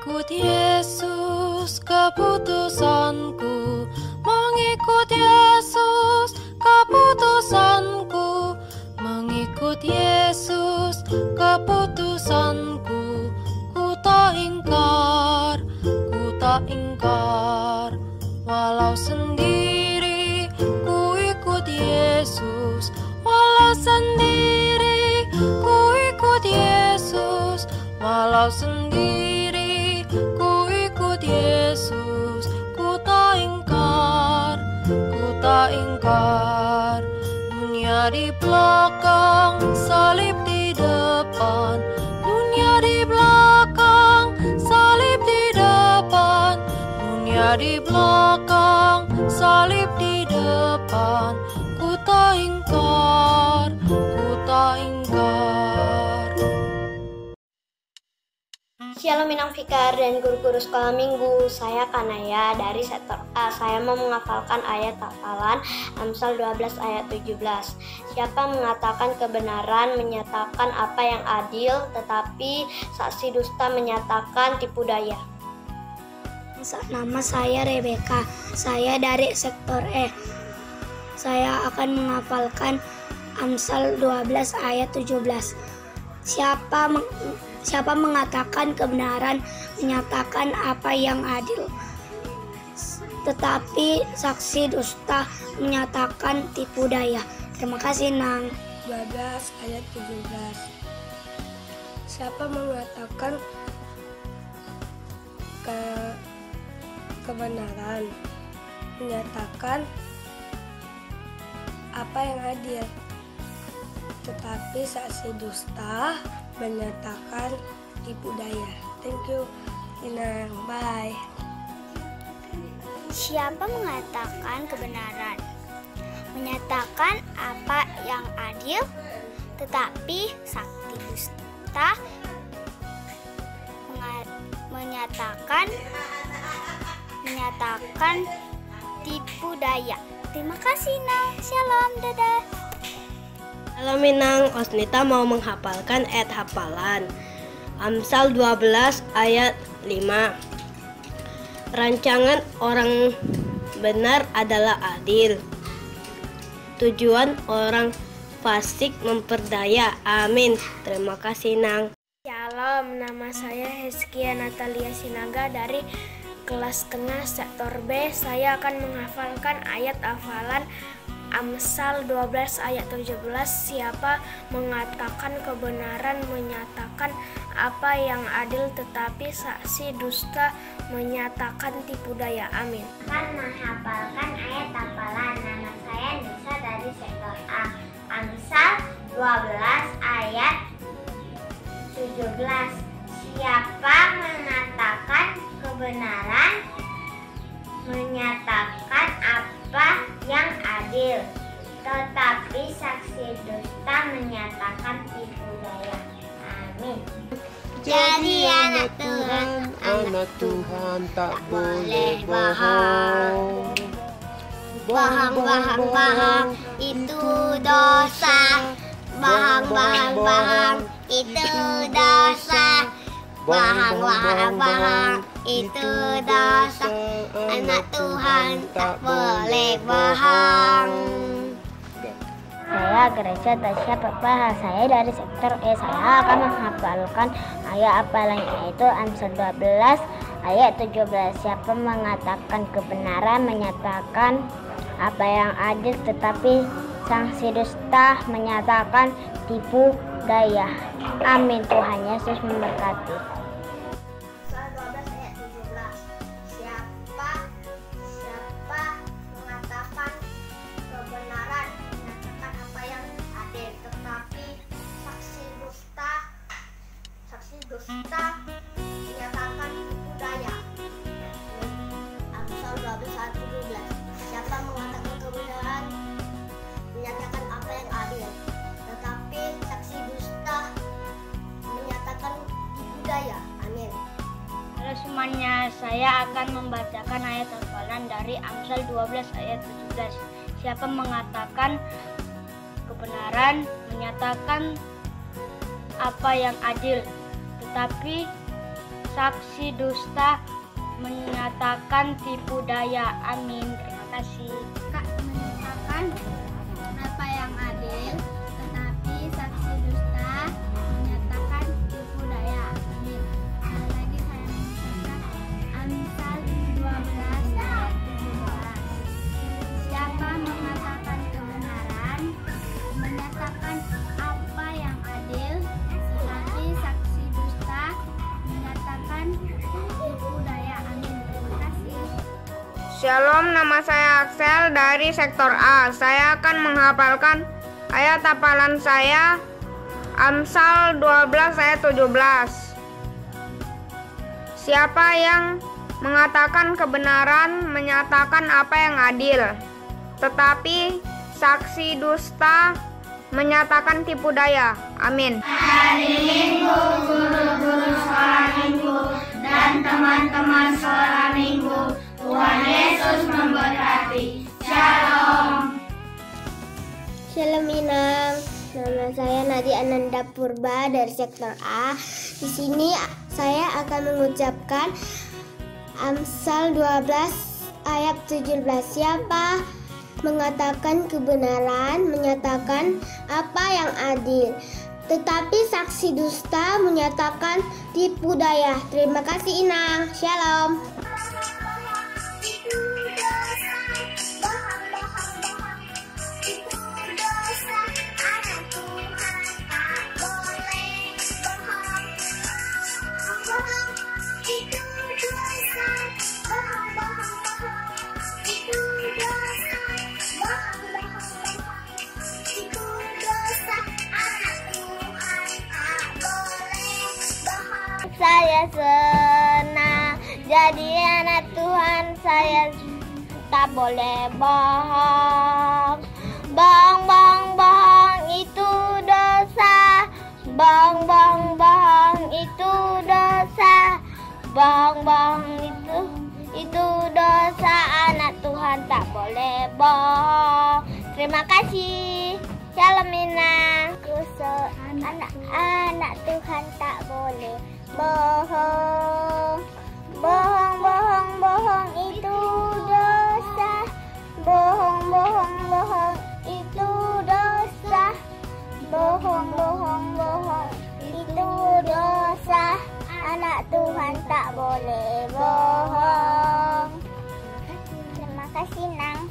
Mengikut Yesus keputusanku, mengikut Yesus keputusanku, mengikut Yesus keputusanku. Ku tak ingkar, walau sendiri ku ikut Yesus, walau sendiri ku ikut Yesus, walau sendiri ku ikut Yesus. Ku tak ingkar, dunia di belakang, salib di depan, dunia di belakang, salib di depan, dunia di belakang, salib di depan. Ku tak ingkar. Shalom Minang Fikar dan guru-guru sekolah minggu. Saya Kanaya dari sektor A. Saya mau menghafalkan ayat hafalan Amsal 12 ayat 17. Siapa mengatakan kebenaran menyatakan apa yang adil, tetapi saksi dusta menyatakan tipu daya. Nama saya Rebecca. Saya dari sektor E. Saya akan menghafalkan Amsal 12 ayat 17. Siapa mengatakan kebenaran menyatakan apa yang adil, tetapi saksi dusta menyatakan tipu daya. Terima kasih, Nang. 12 ayat 17. Siapa mengatakan kebenaran menyatakan apa yang adil, tetapi saksi dusta menyatakan tipu daya. Thank you, Inang. Bye. Siapa mengatakan kebenaran menyatakan apa yang adil, tetapi saksi dusta menyatakan tipu daya. Terima kasih, Nang. Shalom, dadah. Halo Minang, Osnita mau menghafalkan ayat hafalan Amsal 12 ayat 5. Rancangan orang benar adalah adil, tujuan orang fasik memperdaya. Amin. Terima kasih, Nang. Shalom, nama saya Heskia Natalia Sinaga dari kelas tengah sektor B. Saya akan menghafalkan ayat hafalan Amsal 12 ayat 17. Siapa mengatakan kebenaran menyatakan apa yang adil, tetapi saksi dusta menyatakan tipu daya. Amin. Akan menghafalkan ayat hafalan. Nama saya Nisa dari sektor A. Amsal 12 ayat 17. Siapa mengatakan kebenaran menyatakan apa yang adil, tetapi saksi dusta menyatakan tipu daya. Amin. Jadi anak Tuhan tak boleh bohong. Bohong itu dosa. Bohong itu dosa. Bohong itu dosa. Anak Tuhan tak boleh bohong. Saya Gereja Tasya Papa. Saya dari sektor E. Saya akan menghafalkan ayat hafalan yaitu Amsal 12 ayat 17. Siapa mengatakan kebenaran menyatakan apa yang adil, tetapi sanksi dusta menyatakan tipu daya. Amin. Tuhan Yesus memberkati. Dusta menyatakan tipu daya. Amsal 12 ayat 17. Siapa mengatakan kebenaran menyatakan apa yang adil, tetapi saksi dusta menyatakan tipu daya. Amin. Halo semuanya, saya akan membacakan ayat hafalan dari Amsal 12 ayat 17. Siapa mengatakan kebenaran menyatakan apa yang adil, tetapi saksi dusta, menyatakan tipu daya. Amin. Terima kasih. Menyatakan apa yang adil, tetapi saksi dusta menyatakan tipu daya. Amin. Lagi saya mengucapkan Amsal 12 ayat 17. Siapa mengatakan kebenaran, menyatakan apa yang adil, tetapi saksi dusta menyatakan tipu daya. Amin. Terima kasih. Shalom, nama saya Axel dari sektor A. Saya akan menghafalkan ayat hafalan saya, Amsal 12 ayat 17. Siapa yang mengatakan kebenaran, menyatakan apa yang adil, tetapi saksi dusta menyatakan tipu daya. Amin. Hari Minggu, guru-guru sekolah minggu, dan teman-teman sekolah minggu, Tuhan Yesus memberkati. Shalom. Shalom Inang, nama saya Nadi Ananda Purba dari sektor A. Di sini saya akan mengucapkan Amsal 12 ayat 17. Siapa mengatakan kebenaran, menyatakan apa yang adil, tetapi saksi dusta menyatakan tipu daya. Terima kasih Inang. Shalom. Saya senang jadi anak Tuhan, saya tak boleh bohong. Bohong itu dosa. Bohong itu dosa. Bohong itu dosa. Anak Tuhan tak boleh bohong. Terima kasih. Shalom Inang. Anak Tuhan tak boleh bohong. Bohong itu dosa. Bohong itu dosa. Bohong itu dosa. Anak Tuhan tak boleh bohong. Terima kasih Nang.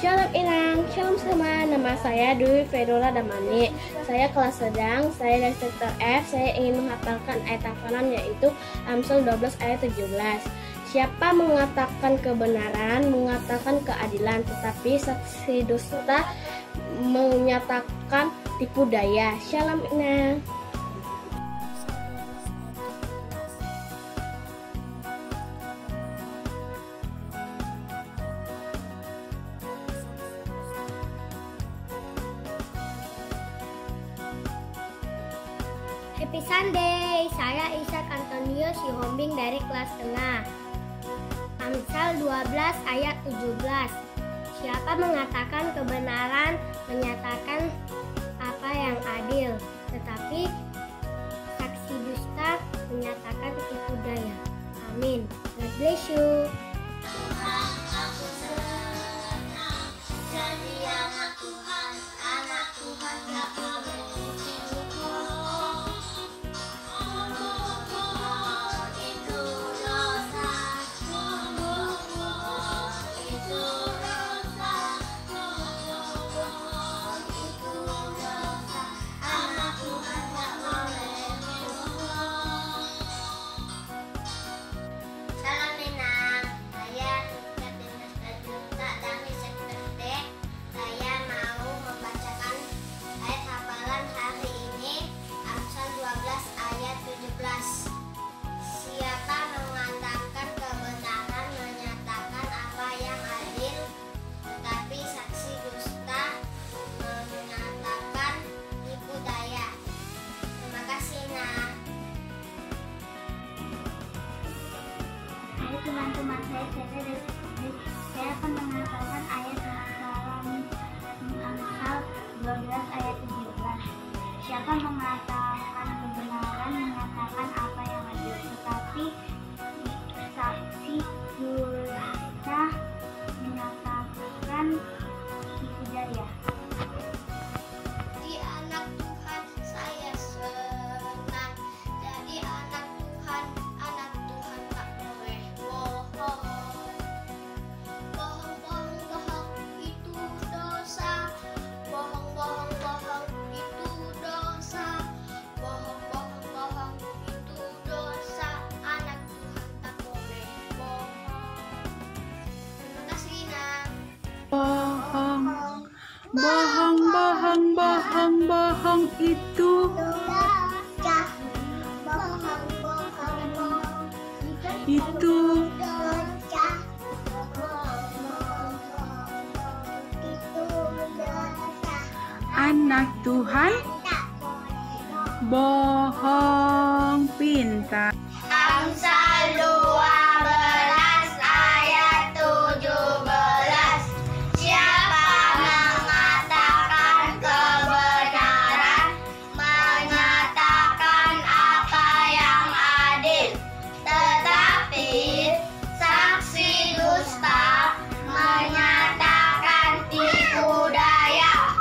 Shalom Inang, shalom semua. Nama saya Dwi Fedora Damani. Saya kelas sedang, saya dari sektor F. Saya ingin menghafalkan ayat hafalan yaitu Amsal 12 ayat 17. Siapa mengatakan kebenaran, mengatakan keadilan, tetapi saksi dusta menyatakan tipu daya. Shalom Inang. Happy Sunday, saya Ishak Antonius Sihombing dari kelas tengah. Amsal 12 ayat 17. Siapa mengatakan kebenaran, menyatakan apa yang adil, tetapi saksi dusta menyatakan tipu daya. Amin. God bless you. Mereka mengatakan kebenaran, menyatakan apa yang adil, tetapi saksi dusta menyatakan tipu daya. Jadi anak Tuhan saya senang. Jadi anak Tuhan tak boleh bohong. Bohong itu dosa. Bohong itu dosa. Bohong itu dosa. Anak Tuhan tak boleh bohong. Terima kasih, Nang. Bohong itu anak Tuhan bohong pintar. Amsal 12 ayat 17. Siapa mengatakan kebenaran, menyatakan apa yang adil, tetapi saksi dusta menyatakan tipu daya.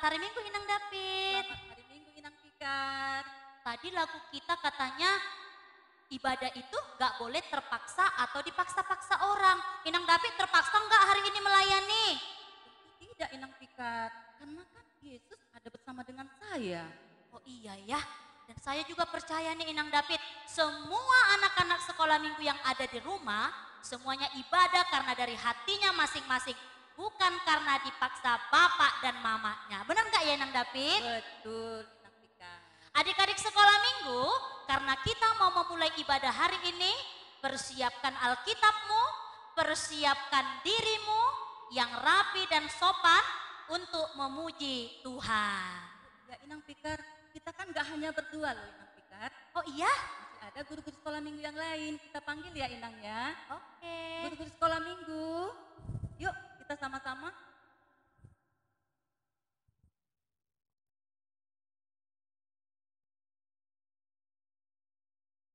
hari Minggu Inang David. Selamat hari Minggu Inang Fikar. Tadi lagu kita katanya ibadah itu gak boleh terpaksa atau dipaksa-paksa orang. Inang David terpaksa gak hari ini melayani? Tentu tidak Inang Fikar, karena kan Yesus ada bersama dengan saya. Oh iya ya, dan saya juga percaya nih Inang David, semua anak-anak sekolah minggu yang ada di rumah, semuanya ibadah karena dari hatinya masing-masing. Bukan karena dipaksa bapak dan mamanya. Benar gak ya Inang David? Betul Inang Fikar. Adik-adik sekolah minggu, karena kita mau memulai ibadah hari ini, persiapkan Alkitabmu, persiapkan dirimu yang rapi dan sopan untuk memuji Tuhan. Ya Inang Fikar, kita kan gak hanya berdua loh Inang Fikar. Oh iya? Masih ada guru-guru sekolah minggu yang lain, kita panggil ya Inang ya. Oke. Guru-guru sekolah minggu, yuk kita sama-sama.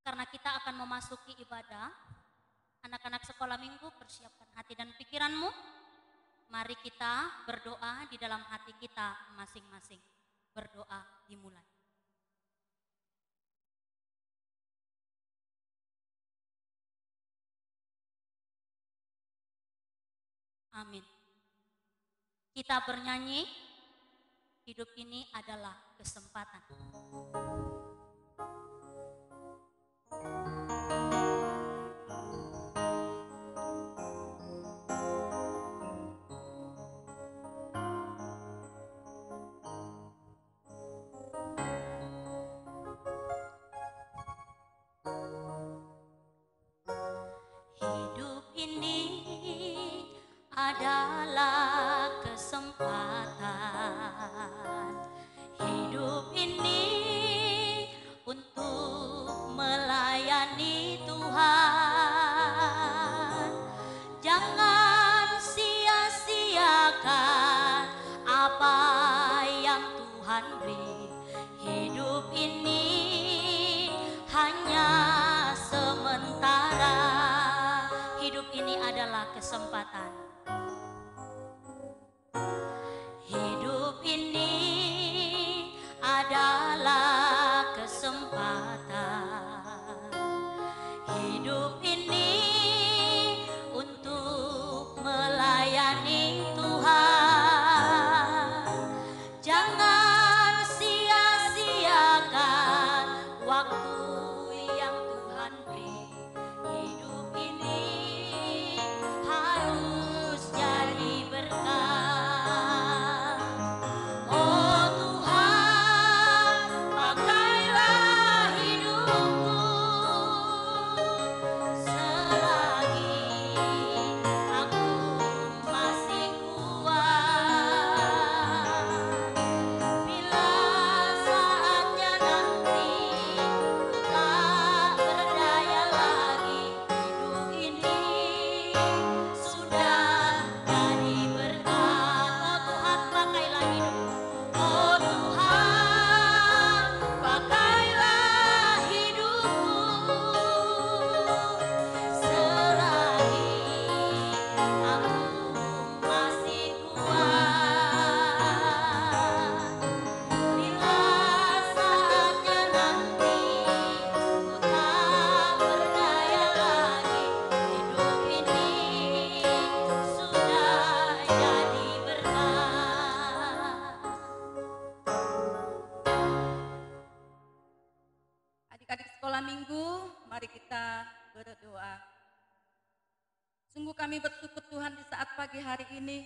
Karena kita akan memasuki ibadah, anak-anak sekolah minggu persiapkan hati dan pikiranmu. Mari kita berdoa di dalam hati kita masing-masing. Berdoa dimulai. Amin. Kita bernyanyi, hidup ini adalah kesempatan. Hidup ini adalah kesempatan. Hidup ini untuk melayani Tuhan. Jangan sia-siakan apa yang Tuhan beri. Hidup ini hanya sementara. Hidup ini adalah kesempatan. Hidup ini adalah kesempatan. Hidup ini untuk melayani Tuhan. Jangan sia-siakan waktu yang Tuhan beri. Hidup ini harus jadi berkat. Oh Tuhan, pakailah hidupku selagi aku masih kuat. Bila saatnya nanti ku tak berdaya lagi, hidup ini sudah jadi berkat. Oh Tuhan, pakailah hidupku selagi aku masih kuat. Bila saatnya nanti ku tak berdaya lagi, hidup ini sudah jadi berkat. Adik-adik sekolah minggu, mari kita berdoa. Sungguh kami bersyukur Tuhan di saat pagi hari ini,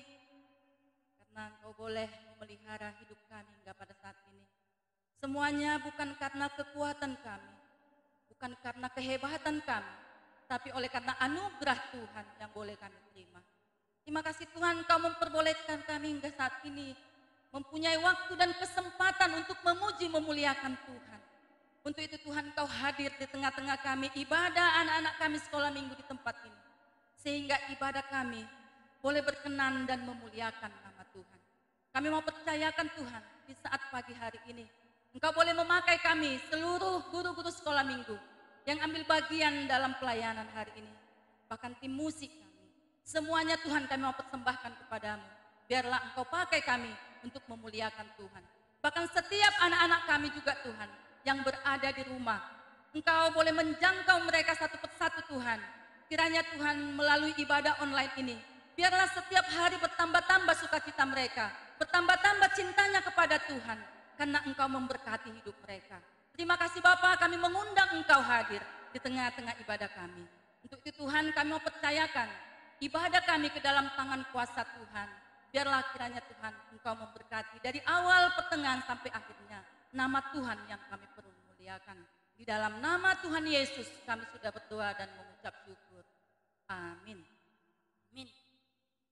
karena Engkau boleh memelihara hidup kami hingga pada saat ini. Semuanya bukan karena kekuatan kami, bukan karena kehebatan kami, tapi oleh karena anugerah Tuhan yang boleh kami terima. Terima kasih Tuhan, Engkau memperbolehkan kami hingga saat ini mempunyai waktu dan kesempatan untuk memuji memuliakan Tuhan. Untuk itu Tuhan, Engkau hadir di tengah-tengah kami, ibadah anak-anak kami sekolah minggu di tempat ini. Sehingga ibadah kami boleh berkenan dan memuliakan nama Tuhan. Kami mau percayakan Tuhan, di saat pagi hari ini, Engkau boleh memakai kami, seluruh guru-guru sekolah minggu, yang ambil bagian dalam pelayanan hari ini. Bahkan tim musik kami, semuanya Tuhan kami mau persembahkan kepadamu. Biarlah Engkau pakai kami untuk memuliakan Tuhan. Bahkan setiap anak-anak kami juga Tuhan yang berada di rumah, Engkau boleh menjangkau mereka satu persatu Tuhan. Kiranya Tuhan melalui ibadah online ini, biarlah setiap hari bertambah-tambah sukacita mereka, bertambah-tambah cintanya kepada Tuhan, karena Engkau memberkati hidup mereka. Terima kasih Bapa, kami mengundang Engkau hadir di tengah-tengah ibadah kami. Untuk itu Tuhan, kami mau percayakan ibadah kami ke dalam tangan kuasa Tuhan. Biarlah kiranya Tuhan Engkau memberkati dari awal, pertengahan sampai akhirnya. Nama Tuhan yang kami perlu muliakan. Di dalam nama Tuhan Yesus kami sudah berdoa dan mengucap syukur. Amin. Amin.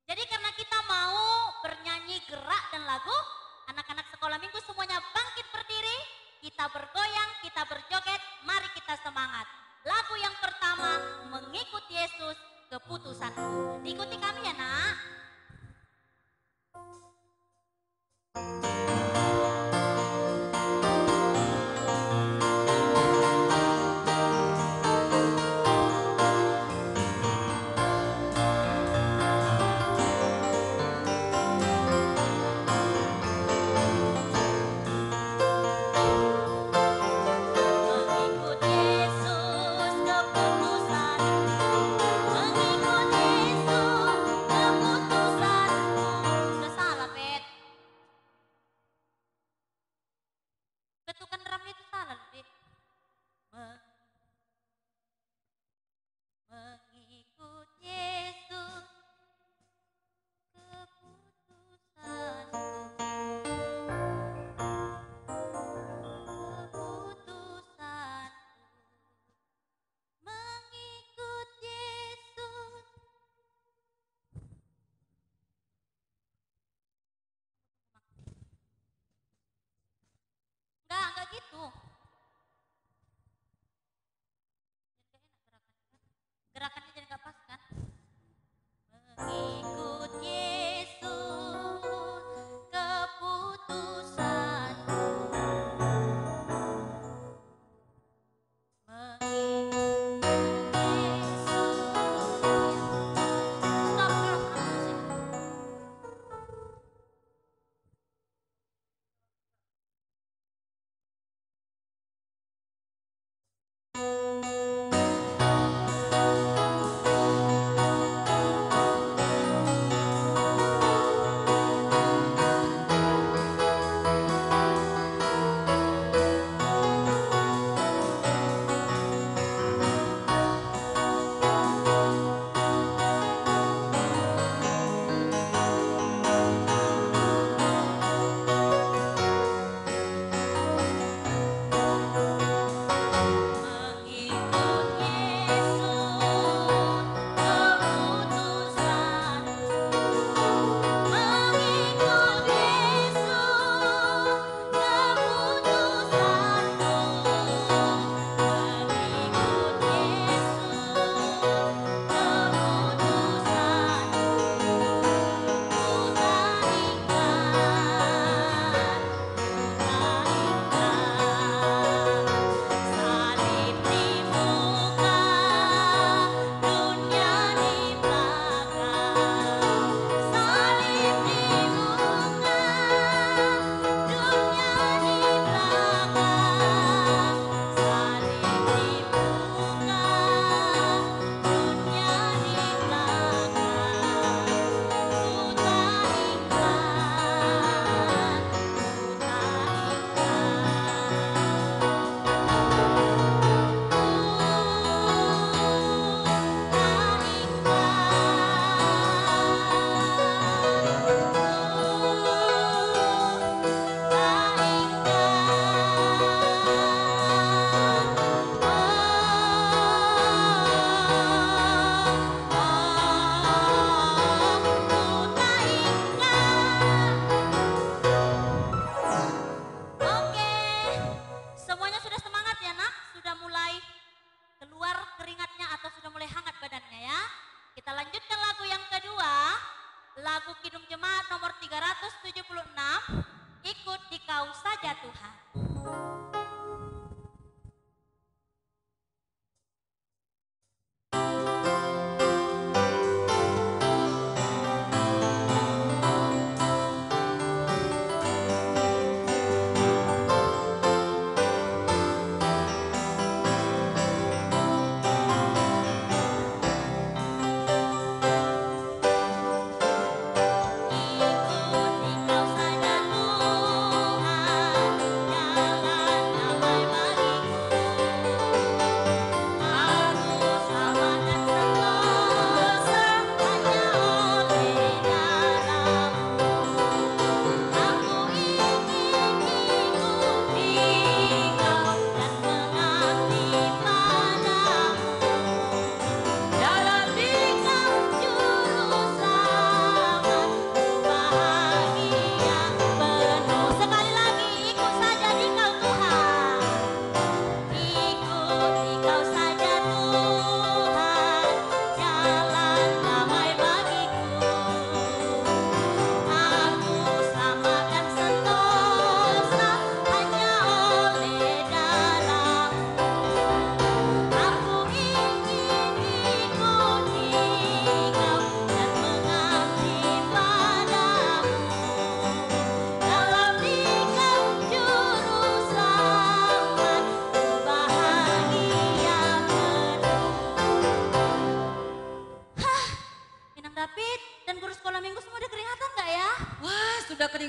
Jadi karena kita mau bernyanyi gerak dan lagu, anak-anak sekolah minggu semuanya bangkit berdiri, kita bergoyang, kita berjoget, mari kita semangat. Lagu yang pertama, Mengikut Yesus, Keputusanku. Diikuti kami ya nak. Ketukan drumnya itu salah loh, Dek. Mengikut Yesus, keputusanku. Mengikut Yesus. Enggak gitu. Gerakannya jadi enggak pas kan? Mengikut Yesus, keputusanku. Mengikut Yesus. Stop musik. lagu Kidung Jemaat nomor 376, Ikut Dikau Saja Tuhan.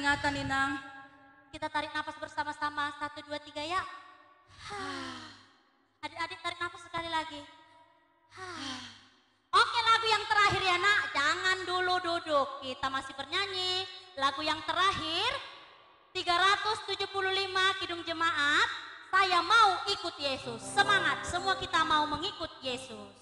peringatan, Inang. Kita tarik nafas bersama-sama. 1, 2, 3 ya. Adik-adik tarik nafas sekali lagi. Oke, lagu yang terakhir ya nak. Jangan dulu duduk. Kita masih bernyanyi. Lagu yang terakhir 375 Kidung Jemaat. Saya mau ikut Yesus. Semangat, semua kita mau mengikut Yesus.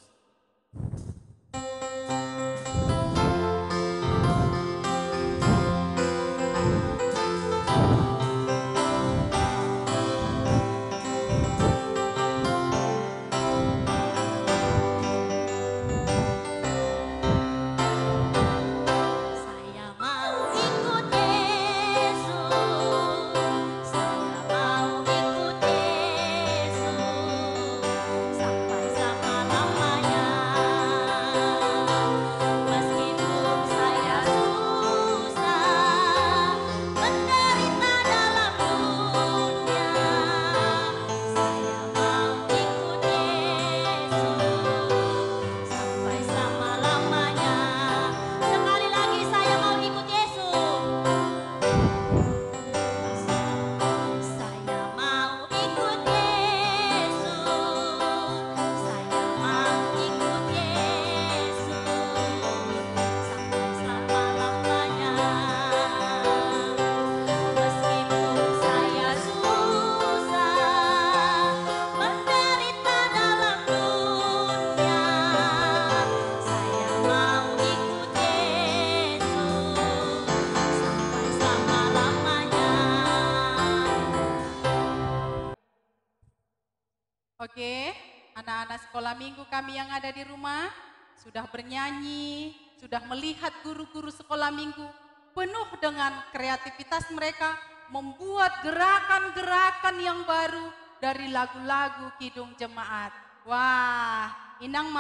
Oke, anak-anak sekolah minggu kami yang ada di rumah sudah bernyanyi, sudah melihat guru-guru sekolah minggu penuh dengan kreativitas mereka membuat gerakan-gerakan yang baru dari lagu-lagu Kidung Jemaat. Wah, Inang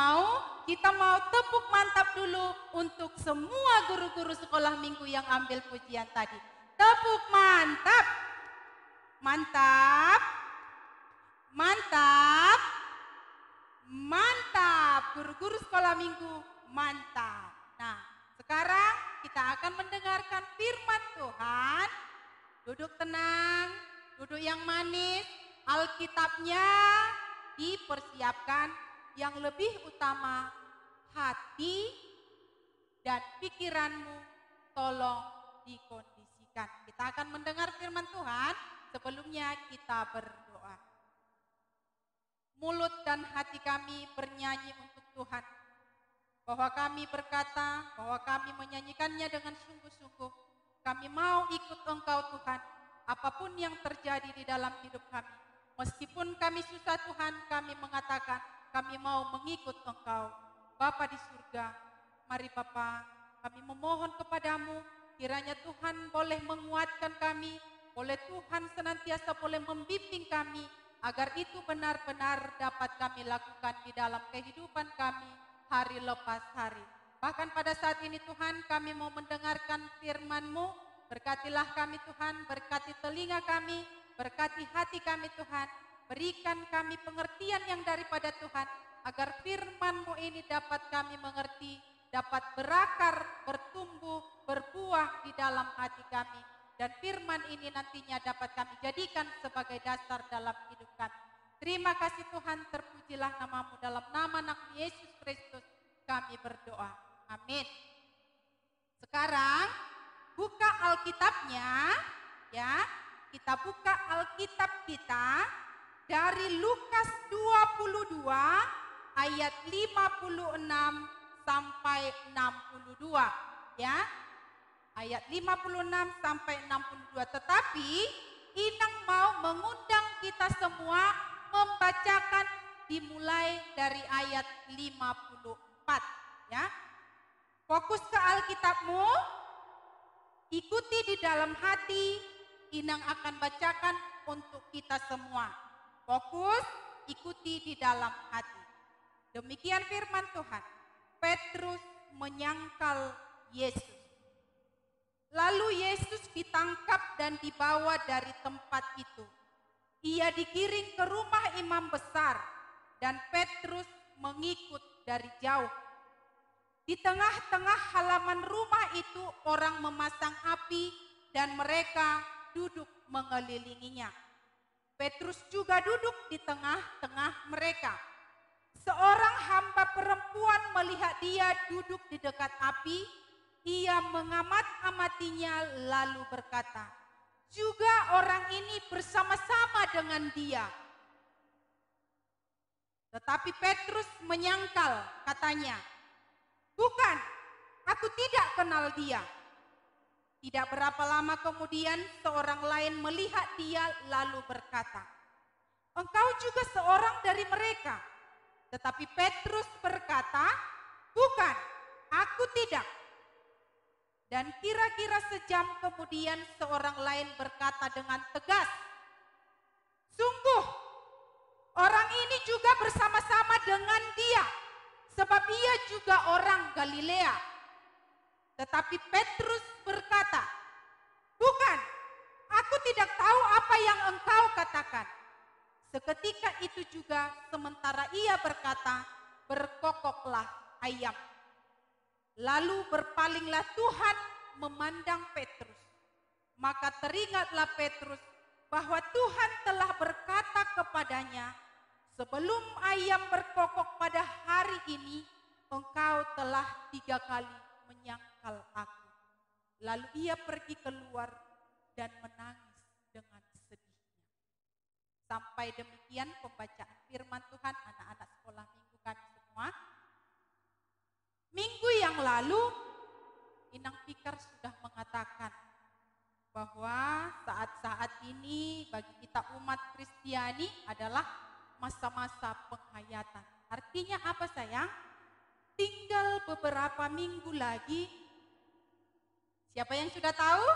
kita mau tepuk mantap dulu untuk semua guru-guru sekolah minggu yang ambil pujian tadi. Tepuk mantap, mantap, mantap, mantap. Guru-guru sekolah minggu, mantap. Nah, sekarang kita akan mendengarkan firman Tuhan. Duduk tenang, duduk yang manis. Alkitabnya dipersiapkan, yang lebih utama hati dan pikiranmu tolong dikondisikan. Kita akan mendengar firman Tuhan, sebelumnya kita berdoa. Mulut dan hati kami bernyanyi untuk Tuhan, bahwa kami berkata, bahwa kami menyanyikannya dengan sungguh-sungguh. Kami mau ikut Engkau Tuhan, apapun yang terjadi di dalam hidup kami. Meskipun kami susah Tuhan, kami mengatakan kami mau mengikut Engkau. Bapa di surga, mari Bapa, kami memohon kepadamu, kiranya Tuhan boleh menguatkan kami, boleh Tuhan senantiasa boleh membimbing kami, agar itu benar-benar dapat kami lakukan di dalam kehidupan kami hari lepas hari. Bahkan pada saat ini Tuhan, kami mau mendengarkan firman-Mu. Berkatilah kami Tuhan, berkati telinga kami, berkati hati kami Tuhan. Berikan kami pengertian yang daripada Tuhan, agar firman-Mu ini dapat kami mengerti, dapat berakar, bertumbuh, berbuah di dalam hati kami. Dan firman ini nantinya dapat kami jadikan sebagai dasar dalam hidup kami. Terima kasih Tuhan, terpujilah nama-Mu, dalam nama anak Yesus Kristus kami berdoa. Amin. Sekarang buka Alkitabnya, ya. Kita buka Alkitab kita dari Lukas 22 ayat 56 sampai 62, ya. Ayat 56 sampai 62. Tetapi Inang mau mengundang kita semua membacakan dimulai dari ayat 54, ya. Fokus ke Alkitabmu, ikuti di dalam hati, Inang akan bacakan untuk kita semua. Fokus, ikuti di dalam hati. Demikian firman Tuhan. Petrus menyangkal Yesus. Lalu Yesus ditangkap dan dibawa dari tempat itu. Ia digiring ke rumah imam besar dan Petrus mengikut dari jauh. Di tengah-tengah halaman rumah itu orang memasang api dan mereka duduk mengelilinginya. Petrus juga duduk di tengah-tengah mereka. Seorang hamba perempuan melihat dia duduk di dekat api. Ia mengamat-amatinya lalu berkata, juga orang ini bersama-sama dengan dia. Tetapi Petrus menyangkal, katanya, bukan, aku tidak kenal dia. Tidak berapa lama kemudian seorang lain melihat dia lalu berkata, engkau juga seorang dari mereka. Tetapi Petrus berkata, bukan, aku tidak. Dan kira-kira sejam kemudian seorang lain berkata dengan tegas, sungguh, orang ini juga bersama-sama dengan dia, sebab ia juga orang Galilea. Tetapi Petrus berkata, bukan, aku tidak tahu apa yang engkau katakan. Seketika itu juga sementara ia berkata, berkokoklah ayam. Lalu berpalinglah Tuhan memandang Petrus. Maka teringatlah Petrus bahwa Tuhan telah berkata kepadanya, sebelum ayam berkokok pada hari ini, engkau telah 3 kali menyangkal aku. Lalu ia pergi keluar dan menangis dengan sedihnya. Sampai demikian pembacaan firman Tuhan anak-anak sekolah minggu kami semua. Minggu yang lalu, Inang Fikar sudah mengatakan bahwa saat-saat ini bagi kita umat Kristiani adalah masa-masa penghayatan. Artinya apa sayang? Tinggal beberapa minggu lagi, siapa yang sudah tahu?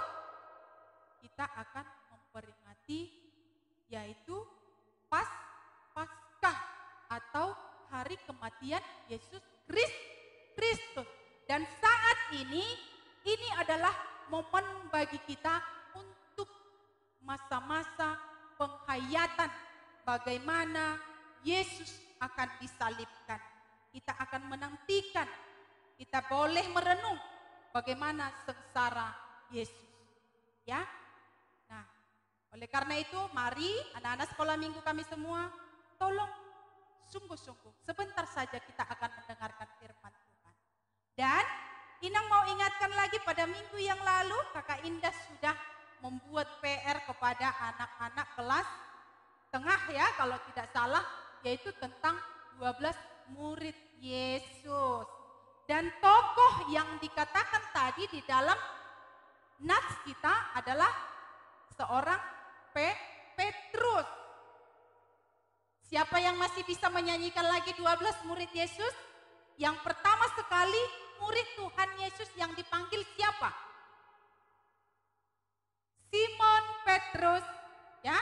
Kita akan memperingati yaitu Paskah atau hari kematian Yesus Kristus. Dan saat ini adalah momen bagi kita untuk masa-masa penghayatan bagaimana Yesus akan disalibkan. Kita akan menantikan, kita boleh merenung bagaimana sengsara Yesus. Ya. Nah, oleh karena itu mari anak-anak sekolah minggu kami semua, tolong sungguh-sungguh sebentar saja kita akan mendengarkan firman Tuhan. Dan Inang mau ingatkan lagi pada minggu yang lalu Kakak Indah sudah membuat PR kepada anak-anak kelas tengah ya kalau tidak salah, yaitu tentang 12 murid Yesus. Dan tokoh yang dikatakan tadi di dalam nats kita adalah seorang Petrus. Siapa yang masih bisa menyanyikan lagi 12 murid Yesus? Yang pertama sekali murid Tuhan Yesus yang dipanggil siapa? Simon Petrus, ya,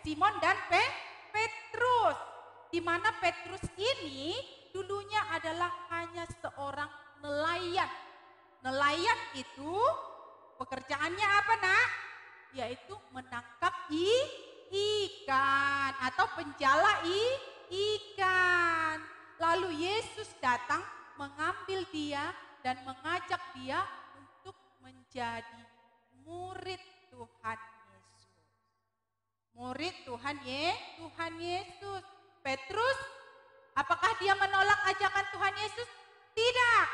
Simon dan Petrus. Di mana Petrus ini dulunya adalah hanya seorang nelayan. Nelayan itu pekerjaannya apa nak? Yaitu menangkap ikan atau penjala ikan. Lalu Yesus datang mengambil dia dan mengajak dia untuk menjadi murid Tuhan Yesus. Murid Tuhan Yesus. Petrus, apakah dia menolak ajakan Tuhan Yesus? Tidak.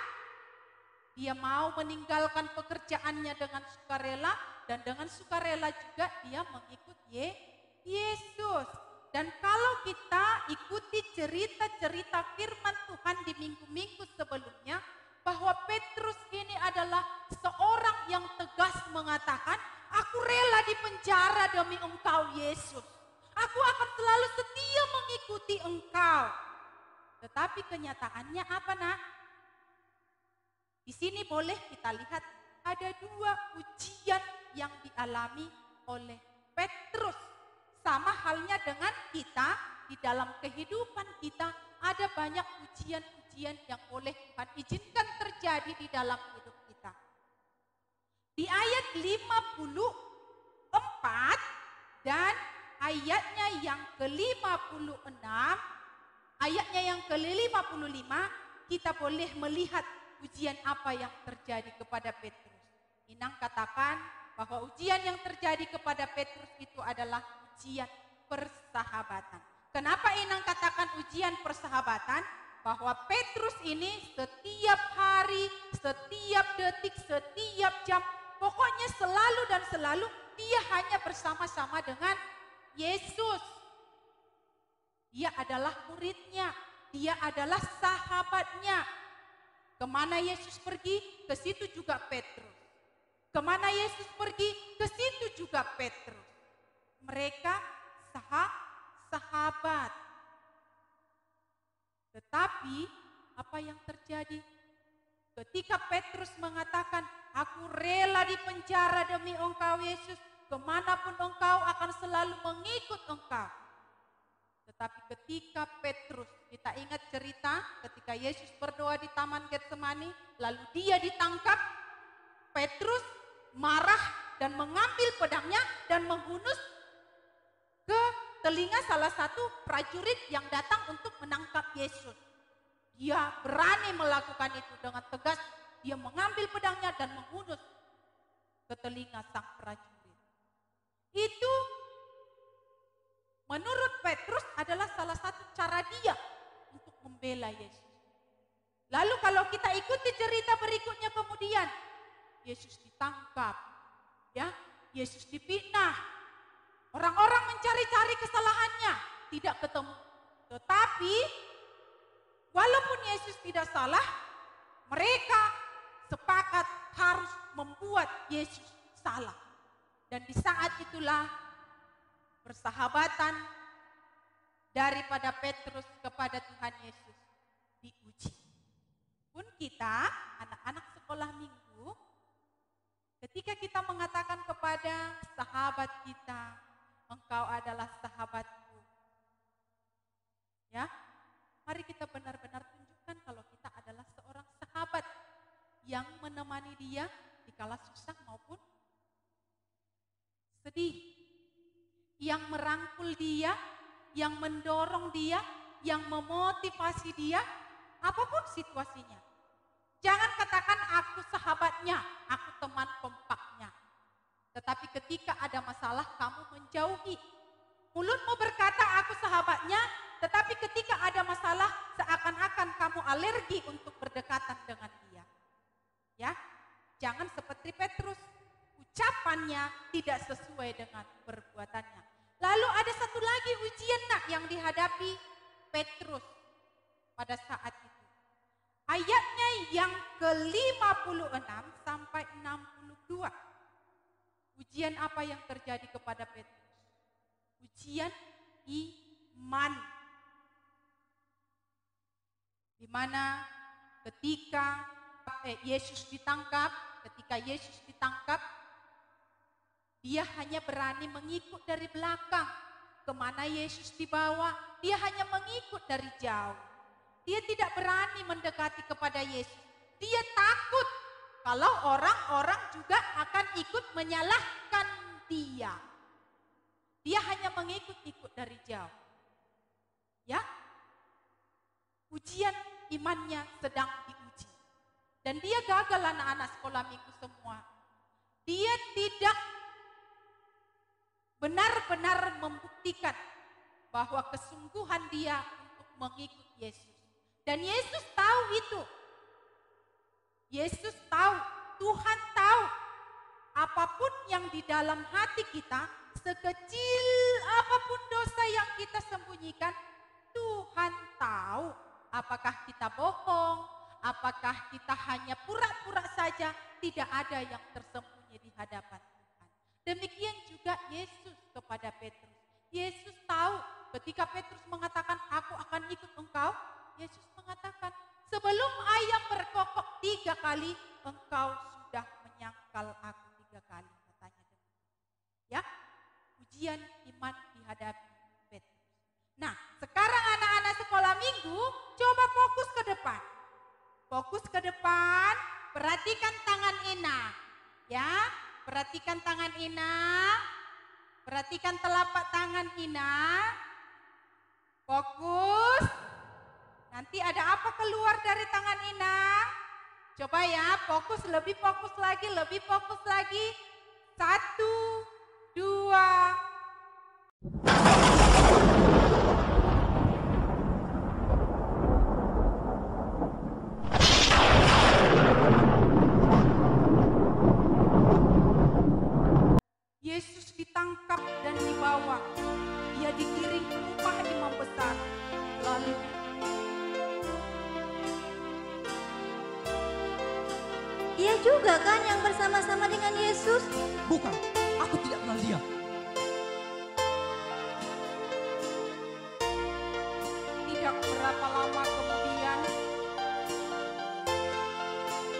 Dia mau meninggalkan pekerjaannya dengan sukarela dan dengan sukarela juga dia mengikut Yesus. Dan kalau kita ikuti cerita-cerita firman Tuhan di minggu-minggu sebelumnya, bahwa Petrus ini adalah seorang yang tegas mengatakan, aku rela dipenjara demi engkau Yesus. Aku akan selalu setia mengikuti engkau. Tetapi kenyataannya apa nak? Di sini boleh kita lihat ada 2 ujian yang dialami oleh Petrus. Sama halnya dengan kita, di dalam kehidupan kita ada banyak ujian-ujian yang boleh Tuhan izinkan terjadi di dalam hidup kita. Di ayat 54 dan ayatnya yang ke-56, ayatnya yang ke-55, kita boleh melihat ujian apa yang terjadi kepada Petrus. Inang katakan bahwa ujian yang terjadi kepada Petrus itu adalah ujian persahabatan. Kenapa Inang katakan ujian persahabatan? Bahwa Petrus ini setiap hari, setiap detik, setiap jam, pokoknya selalu dan selalu dia hanya bersama-sama dengan Yesus. Dia adalah muridnya, dia adalah sahabatnya. Kemana Yesus pergi, ke situ juga Petrus. Kemana Yesus pergi, ke situ juga Petrus. Mereka sahabat. Tetapi apa yang terjadi? Ketika Petrus mengatakan, aku rela dipenjara demi engkau Yesus, kemanapun engkau akan selalu mengikut engkau. Tetapi ketika Petrus, kita ingat cerita ketika Yesus berdoa di Taman Getsemani, lalu dia ditangkap, Petrus marah dan mengambil pedangnya dan menghunus ke telinga salah satu prajurit yang datang untuk menangkap Yesus. Dia berani melakukan itu dengan tegas, dia mengambil pedangnya dan menghunus ke telinga sang prajurit. Itu menurut Petrus adalah salah satu cara dia untuk membela Yesus. Lalu kalau kita ikuti cerita berikutnya kemudian, Yesus ditangkap, ya, Yesus difitnah. Orang-orang mencari-cari kesalahannya, tidak ketemu. Tetapi walaupun Yesus tidak salah, mereka sepakat harus membuat Yesus salah. Dan di saat itulah persahabatan daripada Petrus kepada Tuhan Yesus diuji. Pun kita, anak-anak sekolah minggu, ketika kita mengatakan kepada sahabat kita, engkau adalah sahabatku. Ya, mari kita benar-benar tunjukkan kalau kita adalah seorang sahabat yang menemani dia di kala susah maupun sedih. Yang merangkul dia, yang mendorong dia, yang memotivasi dia, apapun situasinya. Jangan katakan aku sahabatnya, aku teman kompaknya. Tetapi ketika ada masalah kamu menjauhi. Mulutmu berkata aku sahabatnya, tetapi ketika ada masalah seakan-akan kamu alergi untuk berdekatan dengan dia. Ya, jangan seperti Petrus, ucapannya tidak sesuai dengan perbuatannya. Lalu ada satu lagi ujian yang dihadapi Petrus pada saat itu. Ayatnya yang ke-56 sampai 62. Ujian apa yang terjadi kepada Petrus? Ujian iman. Di mana ketika Yesus ditangkap, dia hanya berani mengikut dari belakang. Kemana Yesus dibawa, dia hanya mengikut dari jauh. Dia tidak berani mendekati kepada Yesus. Dia takut kalau orang-orang juga akan ikut menyalahkan dia. Dia hanya mengikut-ikut dari jauh. Ya, ujian imannya sedang diuji. Dan dia gagal, anak-anak sekolah minggu semua. Dia tidak benar-benar membuktikan bahwa kesungguhan dia untuk mengikut Yesus. Dan Yesus tahu itu. Yesus tahu, Tuhan tahu. Apapun yang di dalam hati kita, sekecil apapun dosa yang kita sembunyikan, Tuhan tahu. Apakah kita bohong, apakah kita hanya pura-pura saja, tidak ada yang tersembunyi di hadapan Tuhan. Demikian juga Yesus kepada Petrus. Yesus tahu ketika Petrus mengatakan, aku akan ikut engkau, Yesus mengatakan, sebelum ayam berkokok 3 kali, engkau sudah menyangkal aku 3 kali. Katanya demikian. Ya, ujian iman dihadapi Petrus. Nah, sekarang anak-anak sekolah minggu, coba fokus ke depan. Fokus ke depan, perhatikan tangan Ina. Ya, perhatikan tangan Ina. Perhatikan telapak tangan Ina. Fokus. Nanti ada apa keluar dari tangan Ina? Coba ya, lebih fokus lagi, lebih fokus lagi. 1, 2. Yesus ditangkap dan dibawa. Ia digiring ke rumah imam besar. Lalu Dia juga kan yang bersama-sama dengan Yesus? Bukan, aku tidak kenal dia. tidak berapa lama kemudian,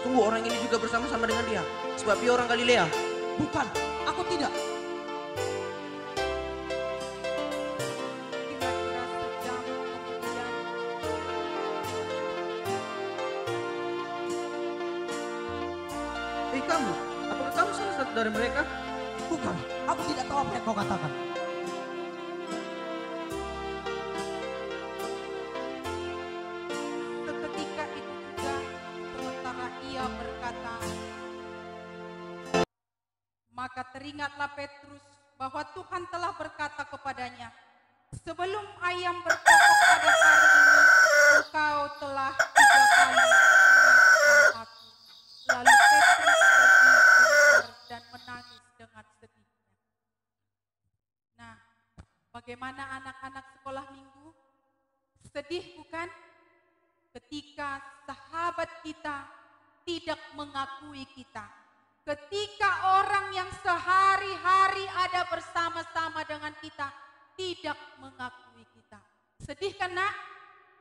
Tunggu, orang ini juga bersama-sama dengan dia. Sebab dia orang Galilea. Bukan, aku tidak. kira-kira sejam kemudian, Hei kamu, apakah kamu salah satu dari mereka? Bukan, aku tidak tahu apa yang kau katakan. seketika itu juga sementara ia berkata, maka teringatlah Petrus bahwa Tuhan telah berkata kepadanya, sebelum ayam berkokok pada hari ini, engkau telah 3 kali menentang aku. Lalu Petrus pergi keluar dan menangis dengan sedihnya. Nah, bagaimana anak-anak sekolah minggu? Sedih bukan? Ketika sahabat kita tidak mengakui kita. Ketika orang yang sehari-hari ada bersama-sama dengan kita tidak mengakui kita. Sedih kan nak?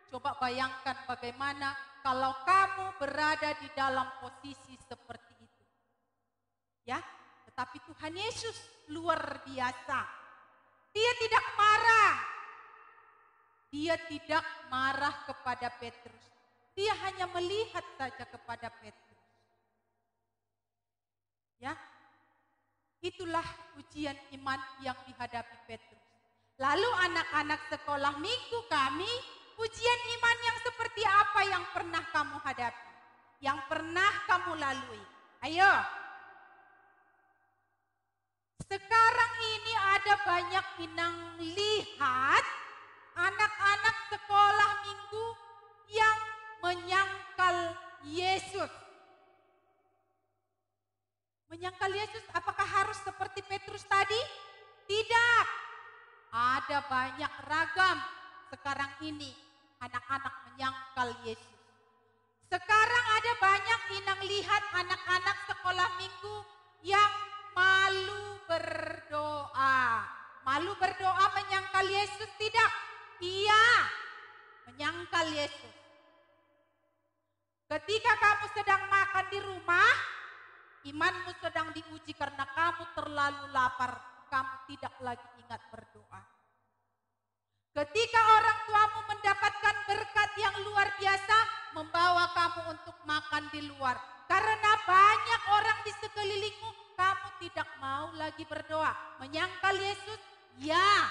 Coba bayangkan bagaimana kalau kamu berada di dalam posisi seperti itu. Ya, tetapi Tuhan Yesus luar biasa. Dia tidak marah. Dia tidak marah kepada Petrus. Dia hanya melihat saja kepada Petrus. Ya, itulah ujian iman yang dihadapi Petrus. Lalu anak-anak sekolah minggu kami, ujian iman yang seperti apa yang pernah kamu hadapi? Yang pernah kamu lalui? Ayo. Sekarang ini ada banyak Inang lihat anak-anak sekolah minggu yang menyangkal Yesus. Menyangkal Yesus apakah harus seperti Petrus tadi? Tidak. Ada banyak ragam sekarang ini anak-anak menyangkal Yesus. Sekarang ada banyak Inang lihat anak-anak sekolah minggu yang malu berdoa. Malu berdoa menyangkal Yesus tidak? Iya, menyangkal Yesus. Ketika kamu sedang makan di rumah, imanmu sedang diuji karena kamu terlalu lapar, kamu tidak lagi ingat berdoa. Ketika orang tuamu mendapatkan berkat yang luar biasa, membawa kamu untuk makan di luar. Karena banyak orang di sekelilingmu, kamu tidak mau lagi berdoa. Menyangkal Yesus, ya.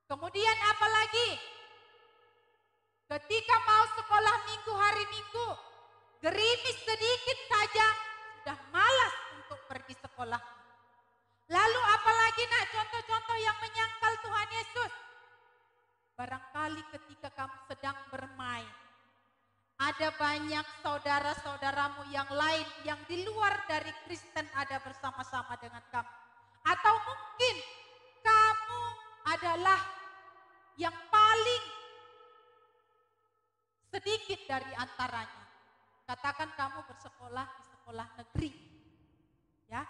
Kemudian apa lagi? Ketika mau sekolah minggu hari minggu, gerimis sedikit saja, sudah malas untuk pergi sekolah. Lalu apalagi nak contoh-contoh yang menyangkal Tuhan Yesus? Barangkali ketika kamu sedang bermain, ada banyak saudara-saudaramu yang lain yang di luar dari Kristen ada bersama-sama dengan kamu. Atau mungkin kamu adalah yang paling sedikit dari antaranya. Katakan kamu bersekolah di sekolah negeri. Ya,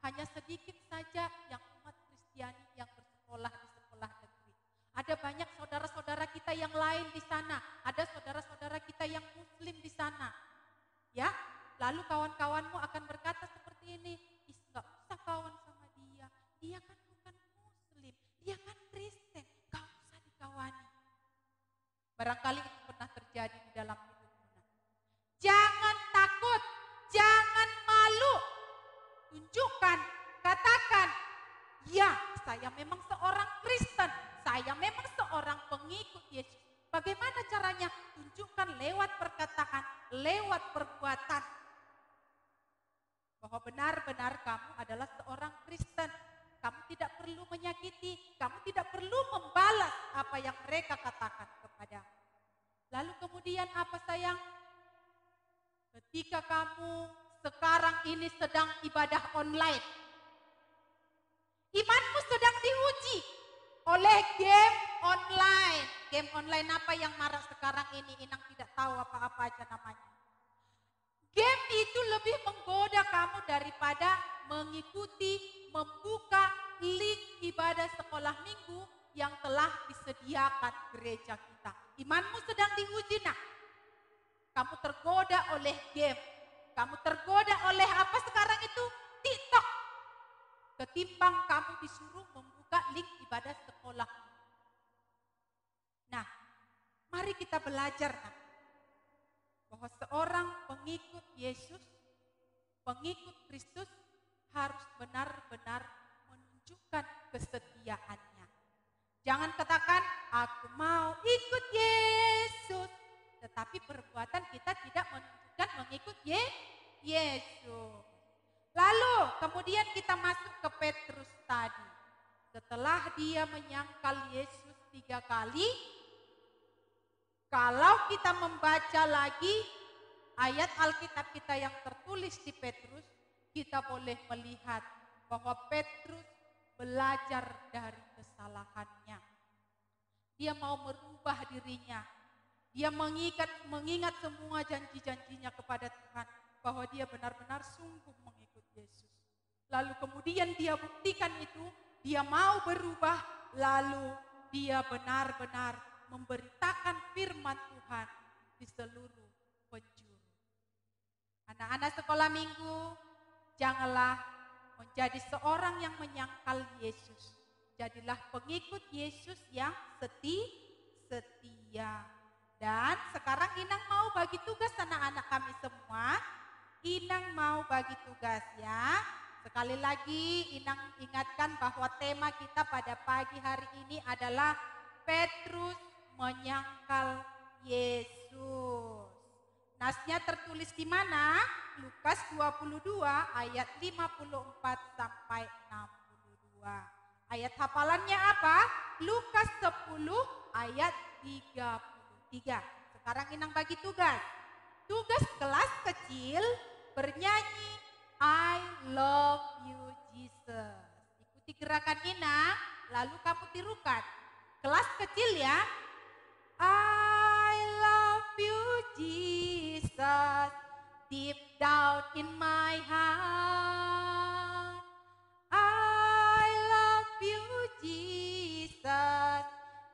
hanya sedikit saja yang umat Kristiani yang bersekolah di sekolah negeri. Ada banyak saudara-saudara kita yang lain di sana. Ada saudara-saudara kita yang muslim di sana. Ya, lalu kawan-kawanmu akan berkata seperti ini, "Gak usah kawan sama dia. Dia kan bukan muslim. Dia kan Kristen. Gak usah dikawani." Barangkali itu pernah terjadi di dalam hidupmu. Jangan takut, jangan malu. Tunjukkan, katakan, ya saya memang seorang Kristen, saya memang seorang pengikut Yesus. Bagaimana caranya? Tunjukkan lewat perkataan, lewat perbuatan bahwa benar-benar kamu adalah seorang Kristen. Kamu tidak perlu menyakiti, kamu tidak perlu membalas apa yang mereka katakan kepadamu. Lalu kemudian apa sayang? Ketika kamu sekarang ini sedang ibadah online, imanmu sedang diuji oleh game online. Game online apa yang marak sekarang ini? Inang tidak tahu apa-apa aja namanya. Game itu lebih menggoda kamu daripada mengikuti, membuka link ibadah sekolah minggu yang telah disediakan gereja kita. Imanmu sedang diuji, nak. Kamu tergoda oleh game. Kamu tergoda oleh apa sekarang itu? TikTok. Ketimbang kamu disuruh membuka link ibadah sekolah. Nah, mari kita belajar, nak, bahwa seorang pengikut Yesus, pengikut Kristus harus benar-benar menunjukkan kesetiaannya. Jangan katakan, aku mau ikut Yesus, tetapi perbuatan kita tidak menunjukkan mengikut Yesus. Lalu kemudian kita masuk ke Petrus tadi. Setelah dia menyangkal Yesus 3 kali, kalau kita membaca lagi ayat Alkitab kita yang tertulis di Petrus, kita boleh melihat bahwa Petrus belajar dari kesalahannya. Dia mau merubah dirinya. Dia mengingat semua janji-janjinya kepada Tuhan, bahwa dia benar-benar sungguh mengikut Yesus. Lalu kemudian dia buktikan itu, dia mau berubah, lalu dia benar-benar memberitakan firman Tuhan di seluruh penjuru. Anak-anak sekolah minggu, janganlah menjadi seorang yang menyangkal Yesus. Jadilah pengikut Yesus yang setia. Dan sekarang Inang mau bagi tugas anak-anak kami semua. Inang mau bagi tugas ya. Sekali lagi Inang ingatkan bahwa tema kita pada pagi hari ini adalah Petrus menyangkal Yesus. Nasnya tertulis di mana? Lukas 22 ayat 54 sampai 62. Ayat hafalannya apa? Lukas 10 ayat 33. Sekarang Inang bagi tugas. Tugas kelas kecil bernyanyi I love you Jesus. Ikuti gerakan Inang, lalu kamu tirukan. Kelas kecil ya. I love you Jesus, deep down in my heart. I love you Jesus,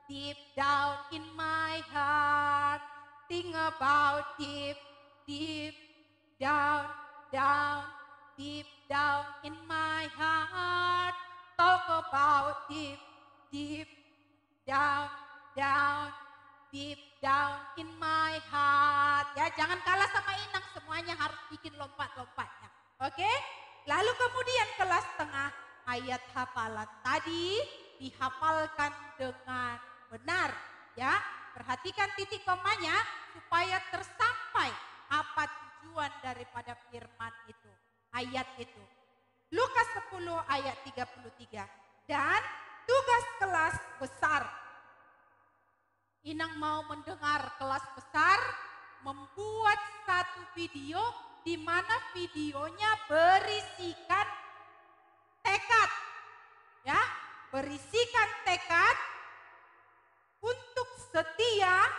deep down in my heart. Think about deep down, deep down in my heart. Talk about deep down, deep down in my heart. Ya, jangan kalah sama Inang, semuanya harus bikin lompat-lompatnya. Oke? Lalu kemudian kelas tengah, ayat hafalan tadi dihafalkan dengan benar. Ya, perhatikan titik komanya supaya tersampai apa tujuan daripada firman itu, ayat itu. Lukas 10 ayat 33. Dan tugas kelas besar. Inang mau mendengar kelas besar membuat satu video di mana videonya berisikan tekad. Ya, berisikan tekad untuk setia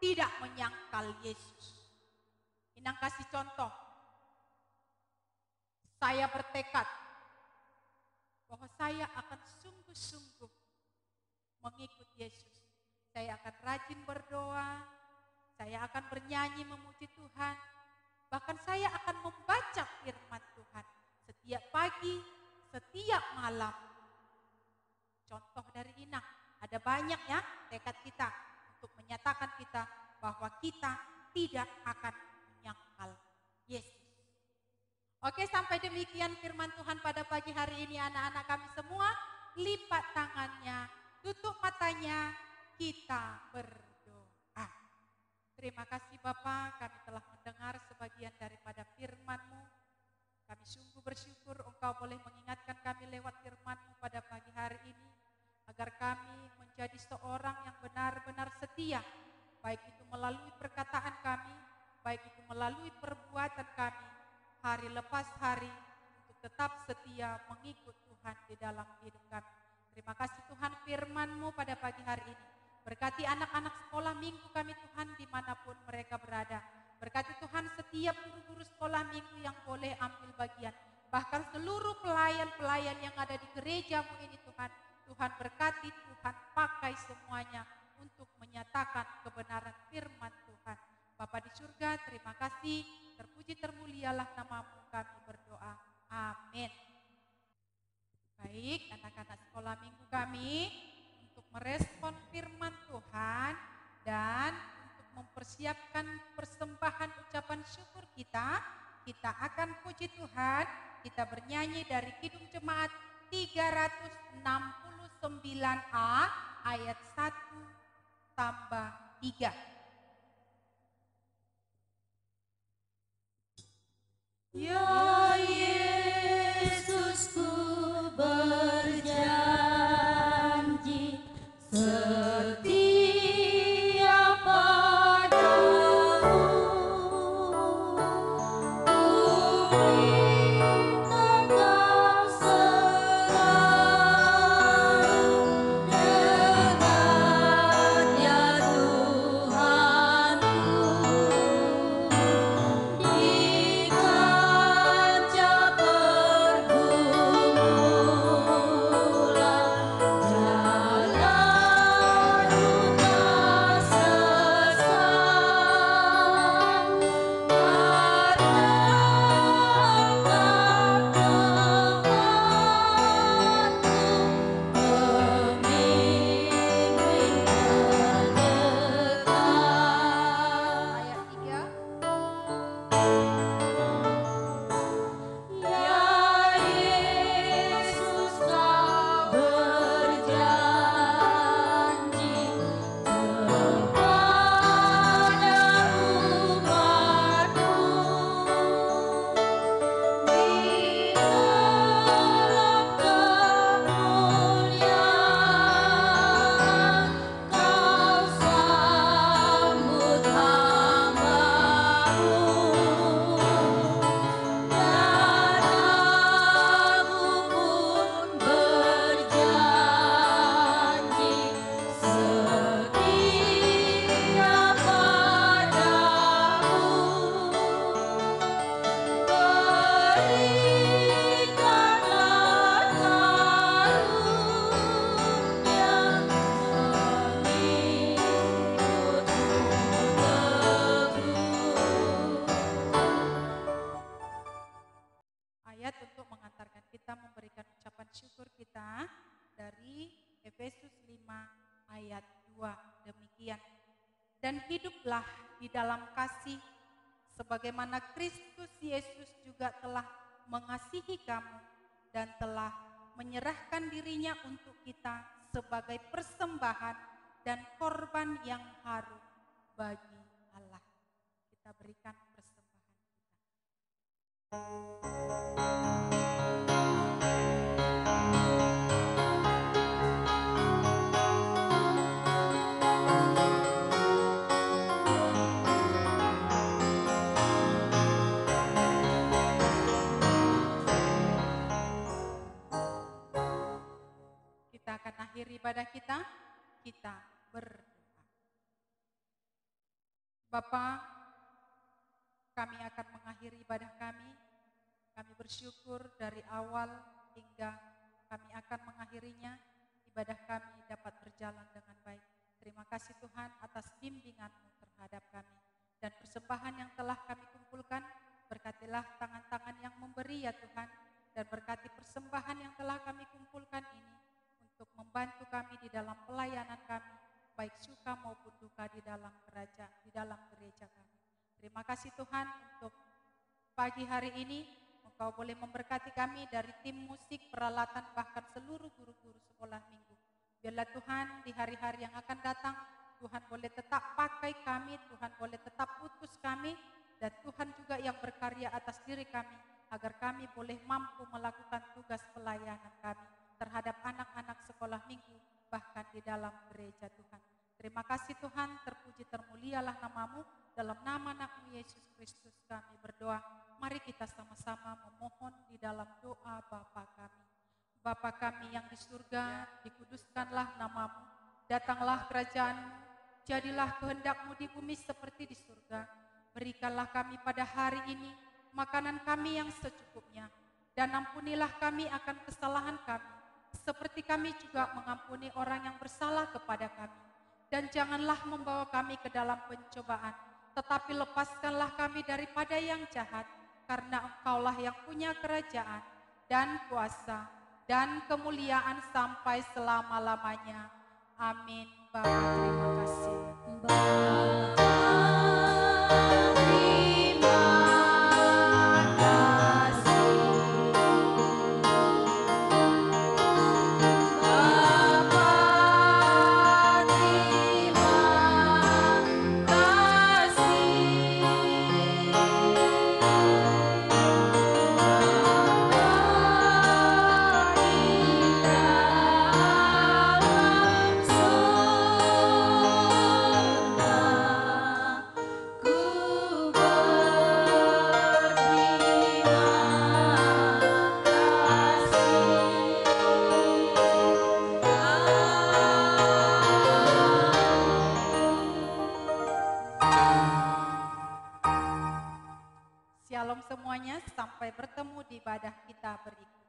tidak menyangkal Yesus. Inang kasih contoh. Saya bertekad bahwa saya akan sungguh-sungguh mengikut Yesus. Saya akan rajin berdoa, saya akan bernyanyi memuji Tuhan. Bahkan saya akan membaca firman Tuhan setiap pagi, setiap malam. Contoh dari Inang, ada banyak ya tekad kita untuk menyatakan kita bahwa kita tidak akan menyangkal Yesus. Oke, sampai demikian firman Tuhan pada pagi hari ini anak-anak kami semua. Lipat tangannya, tutup matanya, kita berdoa. Terima Terima kasih Bapa, kami telah mendengar sebagian daripada firman-Mu. Kami sungguh bersyukur Engkau boleh mengingatkan kami lewat firman-Mu pada pagi hari ini, agar kami menjadi seorang yang benar-benar setia, baik itu melalui perkataan kami, baik itu melalui perbuatan kami, hari lepas hari, untuk tetap setia mengikut Tuhan di dalam hidup kami. Terima kasih Tuhan firman-Mu pada pagi hari ini. Berkati anak-anak sekolah minggu kami Tuhan dimanapun mereka berada. Berkati Tuhan setiap guru-guru sekolah minggu yang boleh ambil bagian. Bahkan seluruh pelayan-pelayan yang ada di gereja-Mu ini Tuhan. Tuhan berkati, Tuhan pakai semuanya untuk menyatakan kebenaran firman Tuhan. Bapa di surga, terima kasih. Terpuji termulialah nama-Mu, kami berdoa. Amin. Baik, anak-anak sekolah minggu kami, untuk merespon firman Tuhan dan untuk mempersiapkan persembahan ucapan syukur kita akan puji Tuhan, kita bernyanyi dari Kidung Jemaat 369A ayat 1 tambah 3. Ya Yesus, ku berjanji setia padamu. Ku minta kau selalu dekat ya Tuhanku. Di kancah pergumulan, jalanmu tak sesat, karena ayat untuk mengantarkan kita memberikan ucapan syukur kita dari Efesus 5 ayat 2 demikian. Dan hiduplah di dalam kasih sebagaimana Kristus Yesus juga telah mengasihi kamu dan telah menyerahkan dirinya untuk kita sebagai persembahan dan korban yang harum bagi Allah. Kita berikan persembahan kita. Kita akan akhiri ibadah kita berdoa. Bapa, kami akan mengakhiri ibadah kami. Kami bersyukur dari awal hingga kami akan mengakhirinya, ibadah kami dapat berjalan dengan baik. Terima kasih Tuhan atas bimbingan-Mu terhadap kami. Dan persembahan yang telah kami kumpulkan, berkatilah tangan-tangan yang memberi ya Tuhan. Dan berkati persembahan yang telah kami kumpulkan ini untuk membantu kami di dalam pelayanan kami, baik suka maupun duka di dalam gereja kami. Terima kasih Tuhan untuk pagi hari ini, Engkau boleh memberkati kami dari tim musik, peralatan, bahkan seluruh guru-guru sekolah minggu. Biarlah Tuhan di hari-hari yang akan datang, Tuhan boleh tetap pakai kami, Tuhan boleh tetap utus kami, dan Tuhan juga yang berkarya atas diri kami, agar kami boleh mampu melakukan tugas pelayanan kami terhadap anak-anak sekolah minggu, bahkan di dalam gereja Tuhan. Terima kasih Tuhan, terpuji termulialah namamu, dalam nama anakmu Yesus Kristus kami berdoa. Mari kita sama-sama memohon di dalam doa Bapa kami. Bapa kami yang di surga, dikuduskanlah namamu, datanglah kerajaanmu, jadilah kehendakmu di bumi seperti di surga. Berikanlah kami pada hari ini makanan kami yang secukupnya, dan ampunilah kami akan kesalahan kami, seperti kami juga mengampuni orang yang bersalah kepada kami. Dan janganlah membawa kami ke dalam pencobaan, tetapi lepaskanlah kami daripada yang jahat, karena Engkaulah yang punya kerajaan dan kuasa dan kemuliaan sampai selama-lamanya. Amin. Bapa, terima kasih. Shalom semuanya, sampai bertemu di ibadah kita berikutnya.